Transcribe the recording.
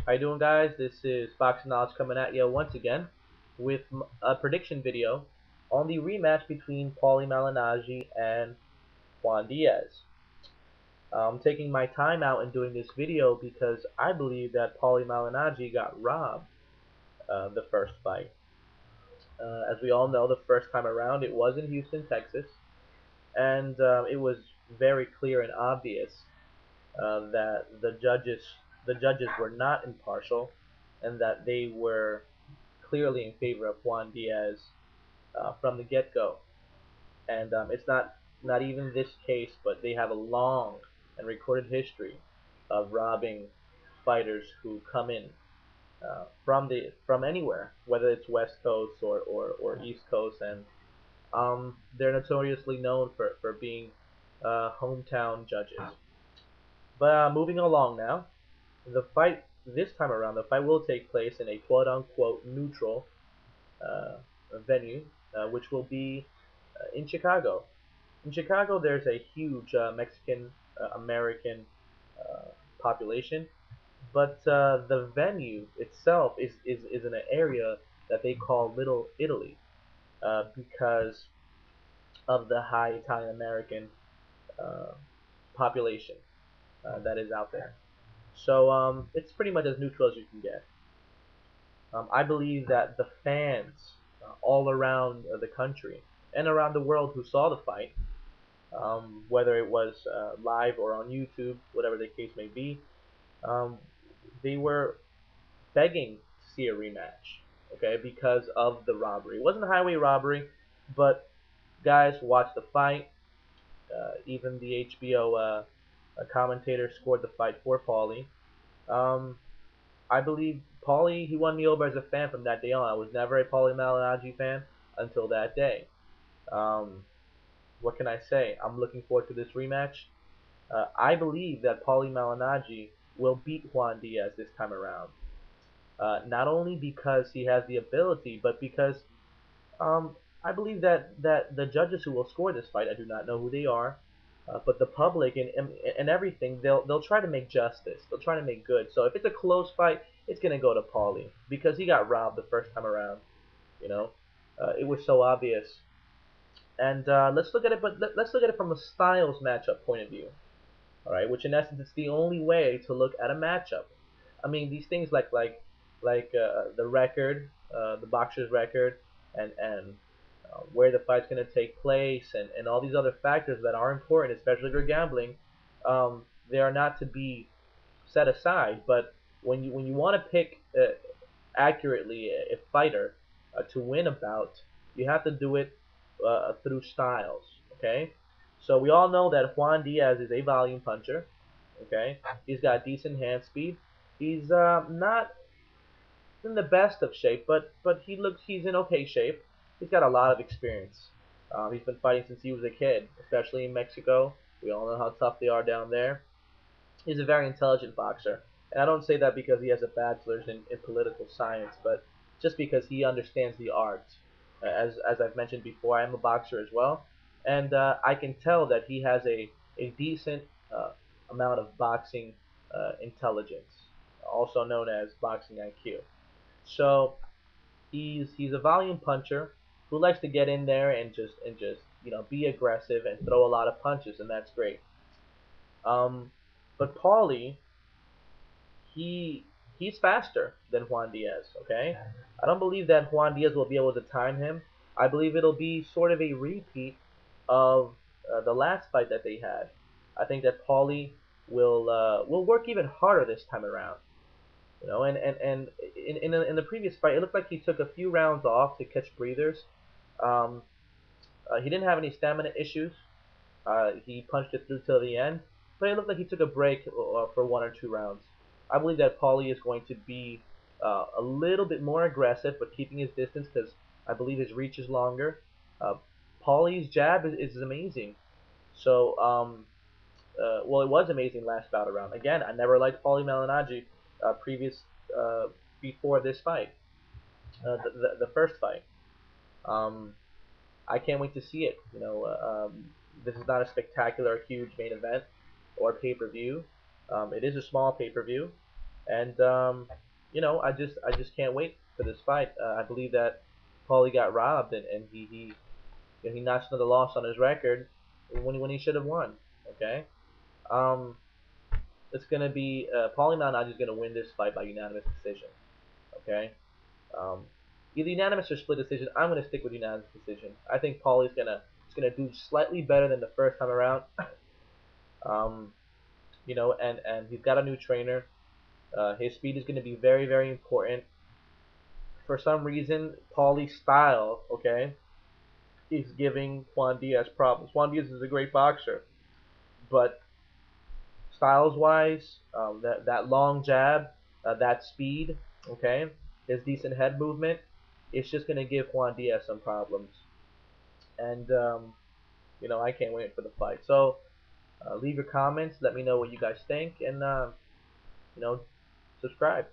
How you doing, guys? This is Boxing Knowledge coming at you once again with a prediction video on the rematch between Paulie Malignaggi and Juan Diaz. I'm taking my time out and doing this video because I believe that Paulie Malignaggi got robbed the first fight. As we all know, the first time around it was in Houston, Texas, and it was very clear and obvious that the judges were not impartial and that they were clearly in favor of Juan Diaz from the get-go. And it's not even this case, but they have a long and recorded history of robbing fighters who come in from anywhere, whether it's West Coast or East Coast, and they're notoriously known for being hometown judges. But moving along now, the fight this time around, the fight will take place in a quote-unquote neutral uh, venue, which will be in Chicago. In Chicago, there's a huge Mexican American uh, population, but the venue itself is in an area that they call Little Italy because of the high Italian American uh, population that is out there. So it's pretty much as neutral as you can get. I believe that the fans all around the country and around the world who saw the fight, whether it was live or on YouTube, whatever the case may be, um, they were begging to see a rematch, okay, because of the robbery. It wasn't a highway robbery, but guys, watch the fight. Even the HBO commentator scored the fight for Paulie. Um, I believe Paulie, he won me over as a fan from that day on. I was never a Paulie Malignaggi fan until that day. Um, what can I say? I'm looking forward to this rematch. I believe that Paulie Malignaggi will beat Juan Diaz this time around. Not only because he has the ability, but because I believe that the judges who will score this fight, I do not know who they are, but the public and everything, they'll try to make justice. They'll try to make good. So if it's a close fight, it's gonna go to Paulie because he got robbed the first time around. You know, it was so obvious. And let's look at it, but let's look at it from a styles matchup point of view. All right, which in essence is the only way to look at a matchup. I mean, these things like the record, the boxer's record, and where the fight's going to take place, and all these other factors that are important, especially if you're gambling, they are not to be set aside. But when you want to pick accurately a fighter to win a bout, you have to do it through styles. Okay, so we all know that Juan Diaz is a volume puncher. Okay, he's got decent hand speed. He's not in the best of shape, but he's in okay shape. He's got a lot of experience. He's been fighting since he was a kid, especially in Mexico. We all know how tough they are down there. He's a very intelligent boxer, and I don't say that because he has a bachelor's in political science, but just because he understands the art. As I've mentioned before, I am a boxer as well, and I can tell that he has a decent amount of boxing intelligence, also known as boxing IQ. So he's a volume puncher who likes to get in there and just be aggressive and throw a lot of punches, and that's great. Um, but Paulie, he he's faster than Juan Diaz. Okay, I don't believe that Juan Diaz will be able to time him. I believe it'll be sort of a repeat of the last fight that they had. I think that Paulie will work even harder this time around. And in the previous fight, it looked like he took a few rounds off to catch breathers. Um, he didn't have any stamina issues. He punched it through till the end, but it looked like he took a break for 1 or 2 rounds. I believe that Paulie is going to be a little bit more aggressive, but keeping his distance because I believe his reach is longer. Uh, Paulie's jab is amazing. So, well, it was amazing last bout around. Again, I never liked Paulie Malignaggi previous uh, before this fight, the first fight. Um, I can't wait to see it. This is not a spectacular, huge main event or pay-per-view. It is a small pay-per-view, And I just can't wait for this fight. I believe that Paulie got robbed, and he notched another loss on his record when he should have won. Okay. Um, it's gonna be Paulie Malignaggi is gonna win this fight by unanimous decision. Okay. Um, Either unanimous or split decision. I'm gonna stick with unanimous decision. I think Paulie's gonna do slightly better than the first time around. um, and he's got a new trainer. His speed is gonna be very very important. For some reason, Paulie's style, okay, is giving Juan Diaz problems. Juan Diaz is a great boxer, but styles wise, that long jab, that speed, okay, his decent head movement, it's just gonna give Juan Diaz some problems. And I can't wait for the fight. So leave your comments. Let me know what you guys think, and you know, subscribe.